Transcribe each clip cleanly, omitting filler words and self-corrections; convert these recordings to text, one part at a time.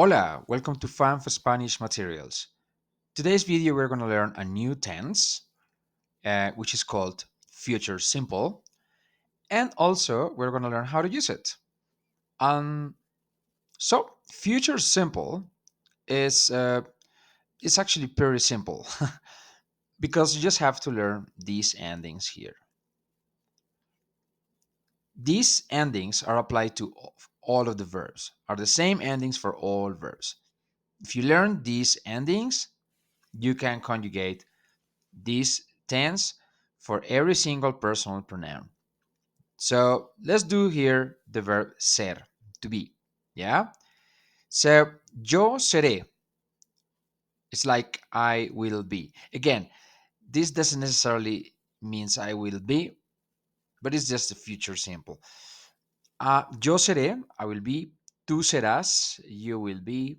Hola, welcome to Fan for Spanish Materials. Today's video we're going to learn a new tense, which is called future simple, and also we're going to learn how to use it. Um, future simple is actually pretty simple because you just have to learn these endings here. These endings are applied to all of the verbs, are the same endings for all verbs. If you learn these endings, you can conjugate this tense for every single personal pronoun. So let's do here the verb ser, to be. Yeah? So yo seré. It's like I will be. Again, this doesn't necessarily means I will be, but it's just a future simple. Yo seré, I will be. Tú serás, you will be.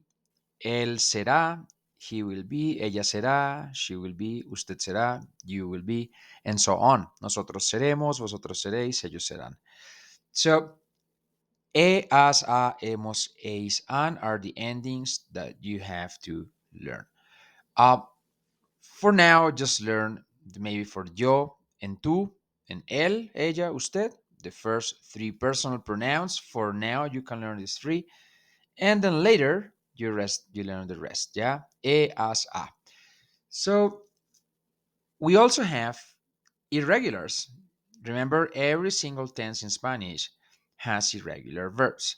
Él será, he will be. Ella será, she will be. Usted será, you will be. And so on. Nosotros seremos, vosotros seréis, ellos serán. So, as, a, hemos, eis, an are the endings that you have to learn. Uh, for now, just learn maybe for yo and tú and él, ella, usted, the first three personal pronouns. For now, you can learn these three. And then later, you learn the rest. Yeah, as, a. So we also have irregulars. Remember, every single tense in Spanish has irregular verbs,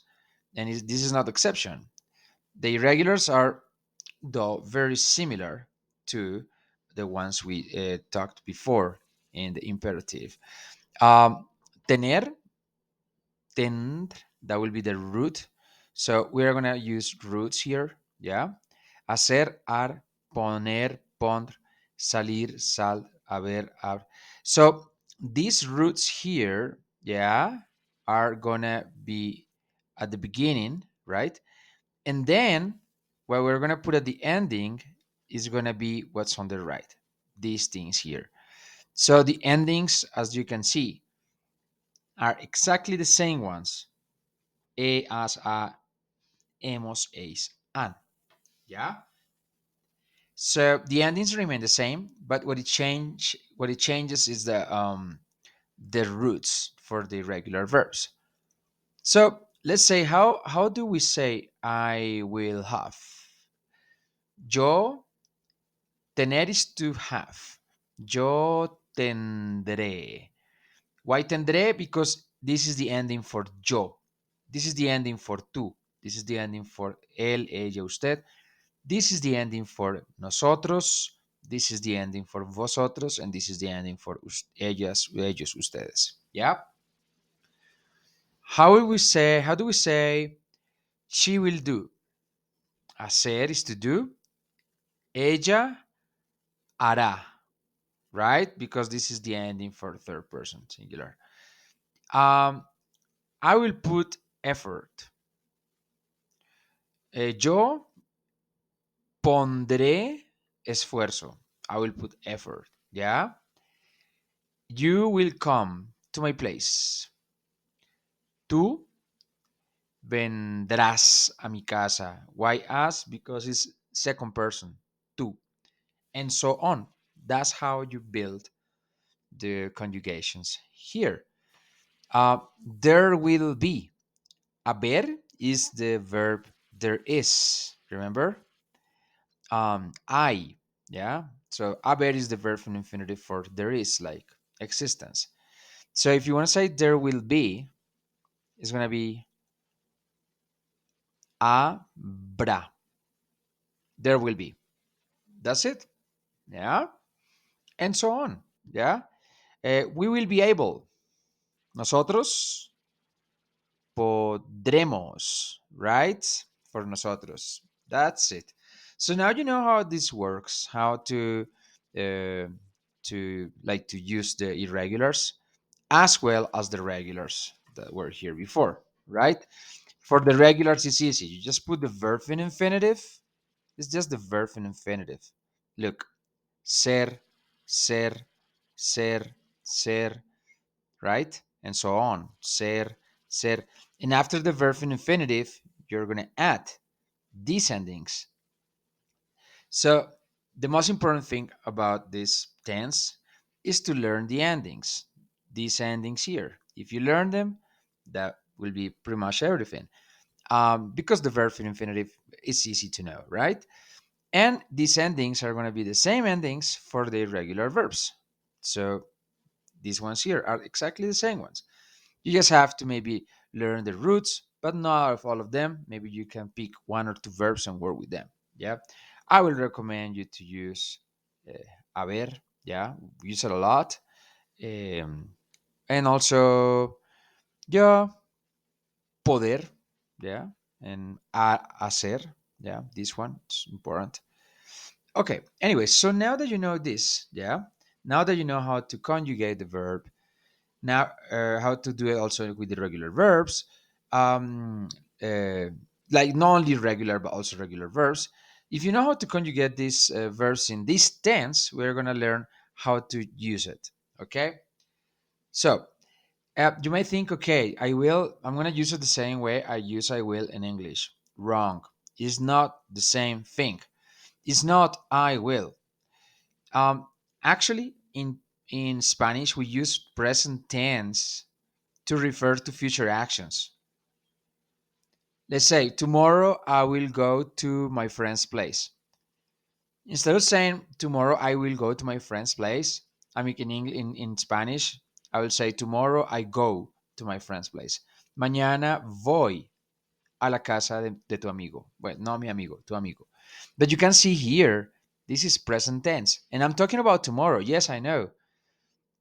and this is not the exception. The irregulars are, though, very similar to the ones we talked before in the imperative. Tener, tend, that will be the root. So we are going to use roots here. Yeah. Hacer, ar, poner, pondr, salir, sal, haber, ab. So these roots here, yeah, are gonna be at the beginning, right? And then what we're gonna put at the ending is gonna be what's on the right. These things here. So the endings, as you can see, are exactly the same ones. As, a, hemos, eis, an. Yeah. So the endings remain the same, but what it changes is the roots for the regular verbs. So let's say how do we say I will have? Yo tener is to have. Yo tendré. Why tendré? Because this is the ending for yo. This is the ending for tú. This is the ending for él, ella, usted. This is the ending for nosotros. This is the ending for vosotros. And this is the ending for ellas, ellos, ustedes. Yeah? How do we say she will do? Hacer is to do. Ella hará, right? Because this is the ending for third person singular. Um, I will put effort. Yo pondré esfuerzo. I will put effort. Yeah? You will come to my place. Tú vendrás a mi casa. Why us? Because it's second person. Tú. And so on. That's how you build the conjugations here. There will be. Haber is the verb there is. Remember? I. Yeah. So haber is the verb in infinitive for there is, like existence. So if you want to say there will be, it's going to be habrá. There will be. That's it. Yeah. And so on. Yeah. We will be able. Nosotros podremos, right? For nosotros. That's it. So now you know how this works, how uh, to use the irregulars as well as the regulars that were here before, right? For the regulars, it's easy. You just put the verb in infinitive. It's just the verb in infinitive. Look, ser, ser, ser, ser, right? And so on. Ser, ser. And after the verb in infinitive, you're going to add. these endings. So the most important thing about this tense is to learn the endings, these endings here. If you learn them, that will be pretty much everything. Because the verb infinitive is easy to know, right? And these endings are going to be the same endings for the irregular verbs. So these ones here are exactly the same ones. You just have to maybe learn the roots, but not of all of them. Maybe you can pick one or two verbs and work with them. Yeah. I will recommend you to use uh, haber. Yeah. We use it a lot. And also, yeah, poder. Yeah. And hacer. Yeah. This one is important. Okay. Anyway, so now that you know this, yeah, now that you know how to conjugate the verb, now how to do it also with the regular verbs, um, uh, like not only regular but also regular verbs. If you know how to conjugate these verbs in this tense, we're going to learn how to use it. Okay. So you might think, okay, I'm going to use it the same way I use I will in English. Wrong. It's not the same thing. It's not I will. Um, Actually, in Spanish, we use present tense to refer to future actions. Let's say, tomorrow I will go to my friend's place. Instead of saying, tomorrow I will go to my friend's place, I mean, in Spanish, I will say, tomorrow I go to my friend's place. Mañana voy a la casa de tu amigo. Well, no mi amigo, tu amigo. But you can see here, this is present tense. And I'm talking about tomorrow. Yes, I know.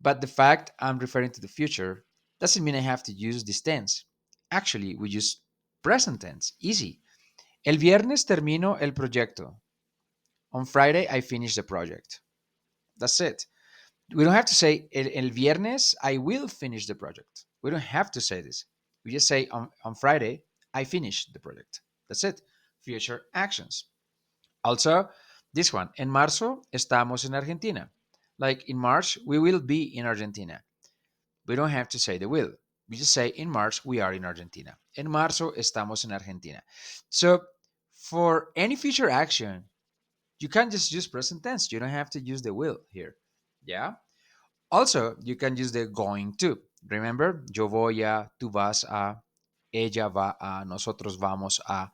But the fact I'm referring to the future doesn't mean I have to use this tense. Actually, we use present tense. Easy. El viernes termino el proyecto. On Friday, I finish the project. That's it. We don't have to say el viernes, I will finish the project. We don't have to say this. We just say on Friday, I finish the project. That's it. Future actions. Also, this one. En marzo, estamos en Argentina. Like in March, we will be in Argentina. We don't have to say the will. We just say in March we are in Argentina. En marzo estamos en Argentina. So for any future action, you can just use present tense. You don't have to use the will here. Yeah. Also, you can use the going to. Remember, yo voy a, tú vas a, ella va a, nosotros vamos a.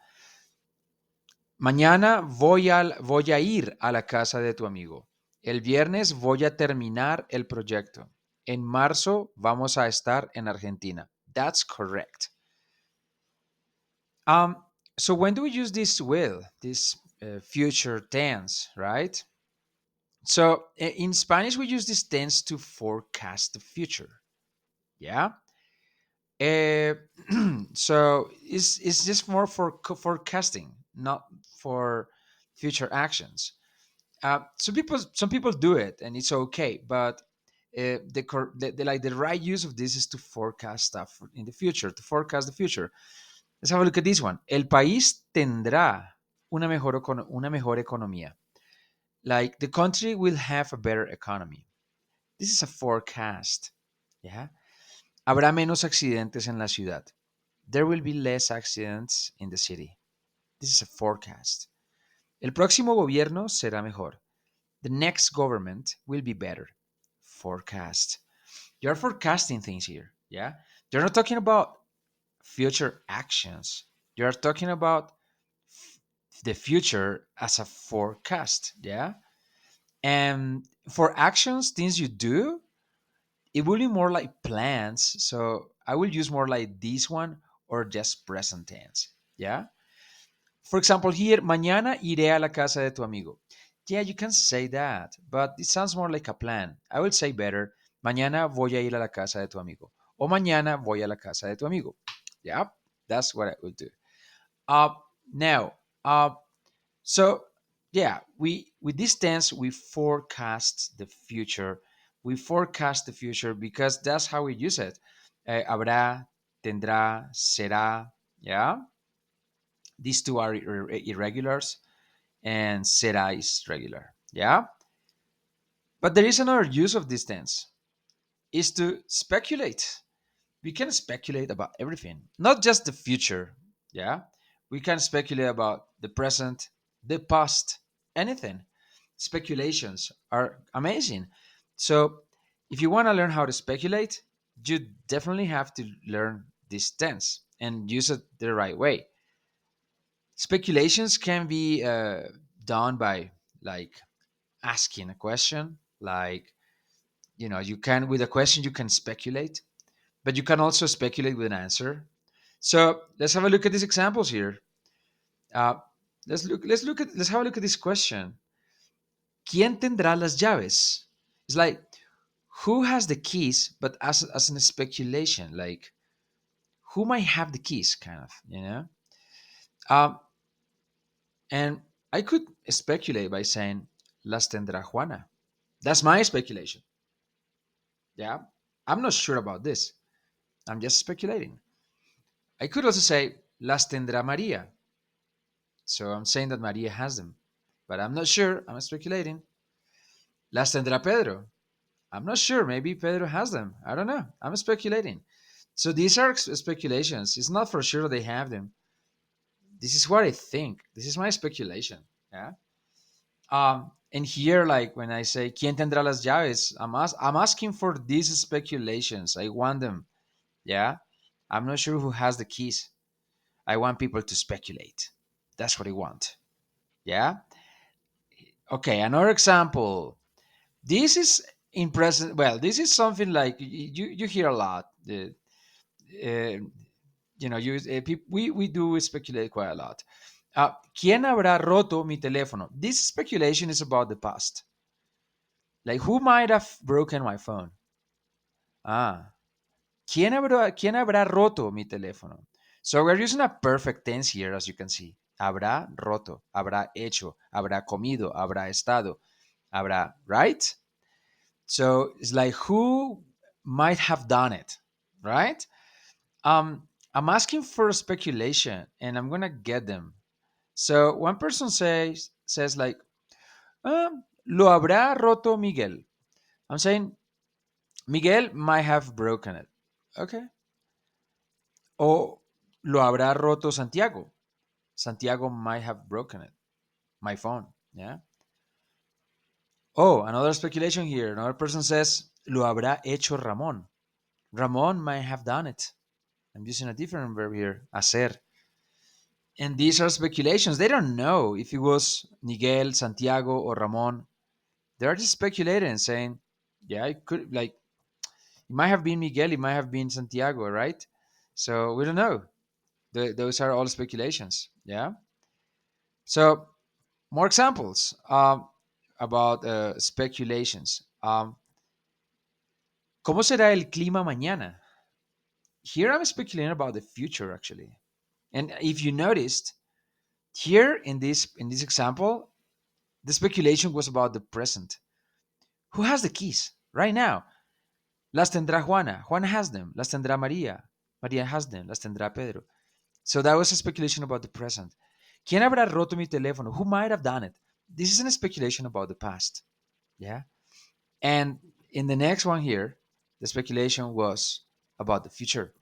Mañana voy a ir a la casa de tu amigo. El viernes voy a terminar el proyecto. En marzo vamos a estar en Argentina. That's correct. Um, so when do we use this will, this future tense, right? So in Spanish, we use this tense to forecast the future. Yeah. Uh, so it's just more for forecasting, not for future actions. Some people do it and it's okay, but like the right use of this is to forecast stuff in the future, to forecast the future. Let's have a look at this one. El país tendrá una mejor economía. Like the country will have a better economy. This is a forecast. Yeah. Habrá menos accidentes en la ciudad. There will be less accidents in the city. This is a forecast. El próximo gobierno será mejor. The next government will be better. Forecast. You're forecasting things here. Yeah. You're not talking about future actions. You're talking about the future as a forecast. Yeah. And for actions, things you do, it will be more like plans. So I will use more like this one or just present tense. Yeah. For example, here, mañana iré a la casa de tu amigo. Yeah, you can say that, but it sounds more like a plan. I will say better, mañana voy a ir a la casa de tu amigo. O mañana voy a la casa de tu amigo. Yeah, that's what I will do. Uh, Now, so yeah, we with this tense we forecast the future. We forecast the future because that's how we use it. Habrá, tendrá, será. Yeah, these two are irregulars and será is regular. Yeah. But there is another use of this tense is to speculate. We can speculate about everything, not just the future. Yeah. We can speculate about the present, the past, anything. Speculations are amazing. So, if you want to learn how to speculate, you definitely have to learn this tense and use it the right way. Speculations can be done by like asking a question, like, you can, with a question, you can speculate, but you can also speculate with an answer. So let's have a look at these examples here. Uh, let's have a look at this question. ¿Quién tendrá las llaves? It's like, who has the keys, but as an speculation, like, who might have the keys, kind of, Um, and I could speculate by saying, las tendrá Juana. That's my speculation. Yeah. I'm not sure about this. I'm just speculating. I could also say, las tendrá María. So I'm saying that Maria has them. But I'm not sure. I'm speculating. Las tendrá Pedro. I'm not sure. Maybe Pedro has them. I don't know. I'm speculating. So these are speculations. It's not for sure they have them. This is what I think. This is my speculation. Yeah. And here, like when I say ¿Quién tendrá las llaves? I'm asking for these speculations. I want them. Yeah. I'm not sure who has the keys. I want people to speculate. That's what I want. Yeah. Okay. Another example. This is in present. Well, this is something like you hear a lot. Uh, we do speculate quite a lot. ¿Quién habrá roto mi teléfono? This speculation is about the past. Like, who might have broken my phone? Ah, ¿quién habrá roto mi teléfono? So we're using a perfect tense here, as you can see. Habrá roto, habrá hecho, habrá comido, habrá estado, habrá, right? So it's like, who might have done it, right? I'm asking for speculation, and I'm gonna get them. So one person says like, lo habrá roto Miguel. I'm saying Miguel might have broken it. Okay. O lo habrá roto Santiago. Santiago might have broken it. My phone. Yeah. Oh, another speculation here. Another person says, lo habrá hecho Ramón. Ramón might have done it. I'm using a different verb here, hacer. And these are speculations. They don't know if it was Miguel, Santiago, or Ramon. They're just speculating and saying, yeah, it could, like, it might have been Miguel, it might have been Santiago, right? So we don't know. Those are all speculations. Yeah. So more examples about speculations. ¿Cómo será el clima mañana? Here I'm speculating about the future, actually. And if you noticed, here in this example, the speculation was about the present. Who has the keys right now? Las tendrá Juana. Juana has them. Las tendrá María. María has them. Las tendrá Pedro. So that was a speculation about the present. ¿Quién habrá roto mi teléfono? Who might have done it? This is a speculation about the past. Yeah. And in the next one here, the speculation was about the future.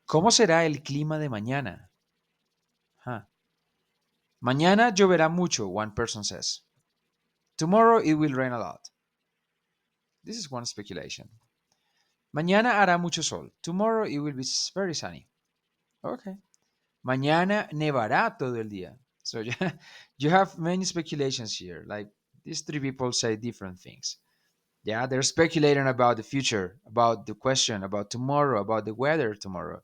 ¿Cómo será el clima de mañana? Huh. Mañana lloverá mucho, one person says. Tomorrow it will rain a lot. This is one speculation. Mañana hará mucho sol. Tomorrow it will be very sunny. Okay. Mañana nevará todo el día. So you have many speculations here. Like, these three people say different things. Yeah, they're speculating about the future, about the question, about tomorrow, about the weather tomorrow.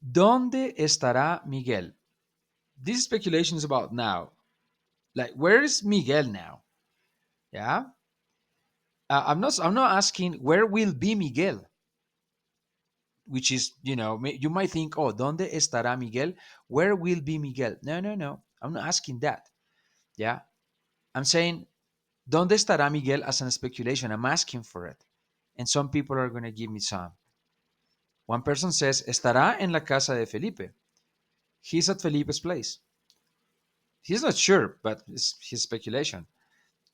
¿Dónde estará Miguel? This speculation is about now. Like, where is Miguel now? Yeah. I'm not asking where will be Miguel, which is, you might think, oh, ¿dónde estará Miguel? Where will be Miguel? No, no, no. I'm not asking that. Yeah. I'm saying, ¿dónde estará Miguel as a speculation? I'm asking for it. And some people are going to give me some. One person says, estará en la casa de Felipe. He's at Felipe's place. He's not sure, but it's his speculation.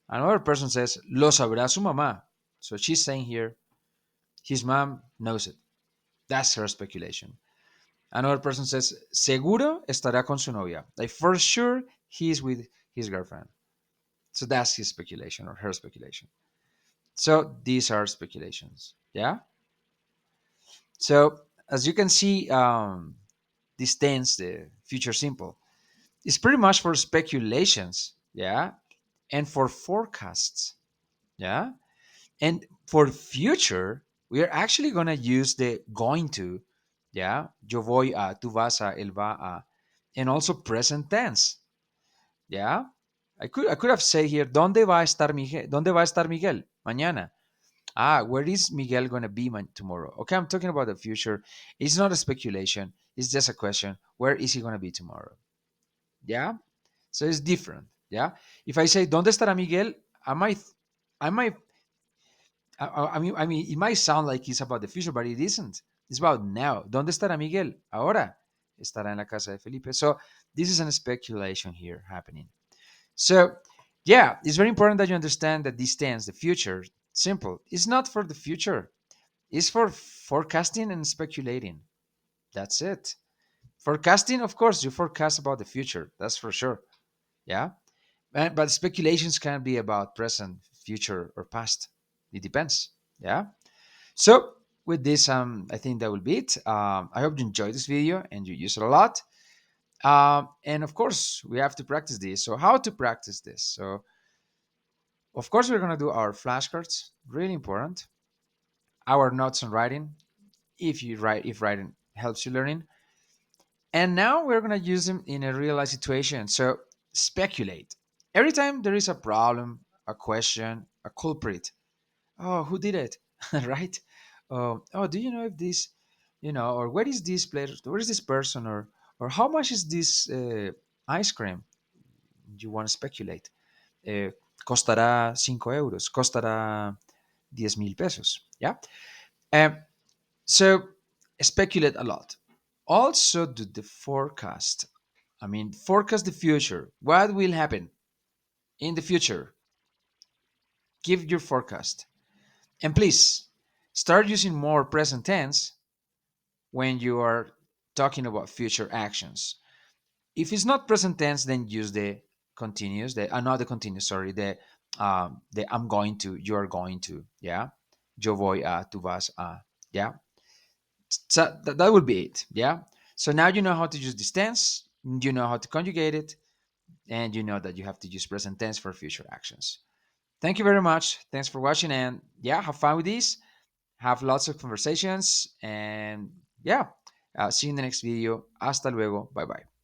Another person says, lo sabrá su mamá. So she's saying here, his mom knows it. That's her speculation. Another person says, seguro estará con su novia. Like, for sure, he's with his girlfriend. So that's his speculation or her speculation. So these are speculations. Yeah. So as you can see, this tense, the future simple, is pretty much for speculations. Yeah. And for forecasts. Yeah. And for future, we are actually going to use the going to. Yeah. Yo voy a, tú vas a, él va a. And also present tense. Yeah. I could have said here, ¿dónde va a estar Miguel? ¿Dónde va a estar Miguel? Mañana. Ah, where is Miguel going to be tomorrow? Okay, I'm talking about the future. It's not a speculation. It's just a question. Where is he going to be tomorrow? Yeah. So it's different. Yeah. If I say, ¿dónde estará Miguel? I might, I mean, it might sound like it's about the future, but it isn't. It's about now. ¿Dónde estará Miguel? Ahora estará en la casa de Felipe. So this is a speculation here happening. So, yeah, it's very important that you understand that this tense, the future, simple. It's not for the future. It's for forecasting and speculating. That's it. Forecasting, of course, you forecast about the future. That's for sure. Yeah. But speculations can be about present, future, or past. It depends. Yeah. So with this, I think that will be it. I hope you enjoyed this video and you use it a lot. And of course, we have to practice this. So how to practice this? So of course, we're going to do our flashcards. Really important. Our notes on writing, if writing helps you learning. And now we're going to use them in a real life situation. So speculate. Every time there is a problem, a question, a culprit. Oh, who did it? Right? Oh, do you know if this, or where is this place? Where is this person? Or how much is this ice cream? You want to speculate. Eh, costará 5 euros, costará 10,000 pesos. Yeah. Um, so speculate a lot. Also do the forecast. I mean, forecast the future. What will happen in the future? Give your forecast. And please start using more present tense when you are talking about future actions. If it's not present tense, then use the continuous, not the continuous, sorry, the I'm going to, you're going to, yeah. Yo voy a, tú vas a, yeah. So that would be it, yeah. So now you know how to use this tense, you know how to conjugate it, and you know that you have to use present tense for future actions. Thank you very much. Thanks for watching, and yeah, have fun with this. Have lots of conversations, and yeah, see you in the next video. Hasta luego. Bye bye.